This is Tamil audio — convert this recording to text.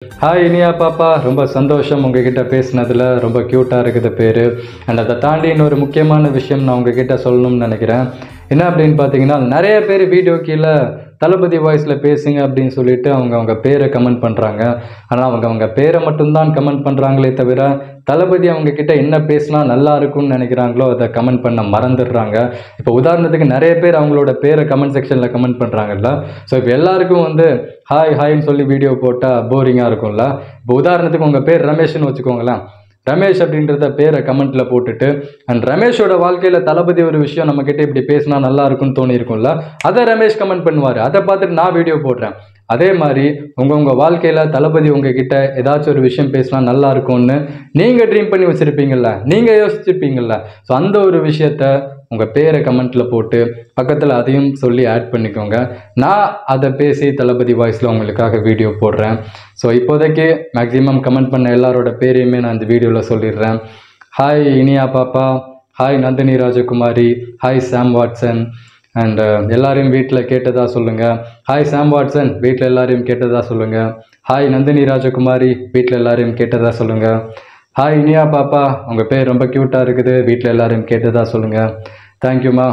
ஹாய் இனியா பாப்பா, ரொம்ப சந்தோஷம் உங்ககிட்ட பேசினதில். ரொம்ப க்யூட்டாக இருக்குது பேர். அண்ட் அதை தாண்டி இன்னொரு முக்கியமான விஷயம் நான் உங்ககிட்ட சொல்லணும்னு நினைக்கிறேன். என்ன அப்படின்னு பார்த்தீங்கன்னா, நிறைய பேர் வீடியோ கீழே தளபதி வாய்ஸில் பேசுங்க அப்படின்னு சொல்லிட்டு அவங்க பேரை கமெண்ட் பண்ணுறாங்க. ஆனால் அவங்க பேரை மட்டும்தான் கமெண்ட் பண்ணுறாங்களே தவிர தளபதி அவங்கக்கிட்ட என்ன பேசினா நல்லா இருக்கும்னு நினைக்கிறாங்களோ அதை கமெண்ட் பண்ண மறந்துடுறாங்க. இப்போ உதாரணத்துக்கு நிறைய பேர் அவங்களோட பேரை கமெண்ட் செக்ஷனில் கமெண்ட் பண்ணுறாங்கல்ல. ஸோ இப்போ எல்லாருக்கும் ஹாய்ன்னு சொல்லி வீடியோ போட்டால் போரிங்காக இருக்கும்ல. இப்போ உதாரணத்துக்கு உங்கள் பேர் ரமேஷ்னு வச்சுக்கோங்களேன். ரமேஷ் அப்படின்றத பேரை கமெண்ட்டில் போட்டுட்டு அண்ட் ரமேஷோட வாழ்க்கையில் தளபதி ஒரு விஷயம் நம்மக்கிட்ட இப்படி பேசினா நல்லா இருக்கும்னு தோணியிருக்கும்ல, அதை ரமேஷ் கமெண்ட் பண்ணுவார். அதை பார்த்துட்டு நான் வீடியோ போடுறேன். அதே மாதிரி உங்கள் வாழ்க்கையில் தளபதி உங்ககிட்ட ஏதாச்சும் ஒரு விஷயம் பேசினா நல்லா இருக்கும்னு நீங்கள் ட்ரீம் பண்ணி வச்சுருப்பீங்கள்ல, நீங்கள் யோசிச்சுருப்பீங்கள்ல. ஸோ அந்த ஒரு விஷயத்த உங்கள் பேரை கமெண்ட்டில் போட்டு பக்கத்தில் அதையும் சொல்லி ஆட் பண்ணிக்கோங்க. நான் அதை பேசி தளபதி வாய்ஸில் உங்களுக்காக வீடியோ போடுறேன். ஸோ இப்போதைக்கு மேக்ஸிமம் கமெண்ட் பண்ண எல்லாரோட பேரையுமே நான் இந்த வீடியோவில் சொல்லிடுறேன். ஹாய் இனியா பாப்பா, hi Nandini Rajakumari, hi Sam Watson. And எல்லாரையும் வீட்டில் கேட்டதா சொல்லுங்கள். ஹாய் சாம் வாட்சன், வீட்டில் எல்லாரையும் கேட்டதா சொல்லுங்கள். ஹாய் நந்தினி ராஜகுமாரி, வீட்டில் எல்லாரையும் கேட்டதா சொல்லுங்கள். ஹாய் இனியா பாப்பா, உங்கள் பேர் ரொம்ப க்யூட்டாக இருக்குது, வீட்டில் எல்லாரையும் கேட்டதா சொல்லுங்கள். தேங்க்யூம்மா.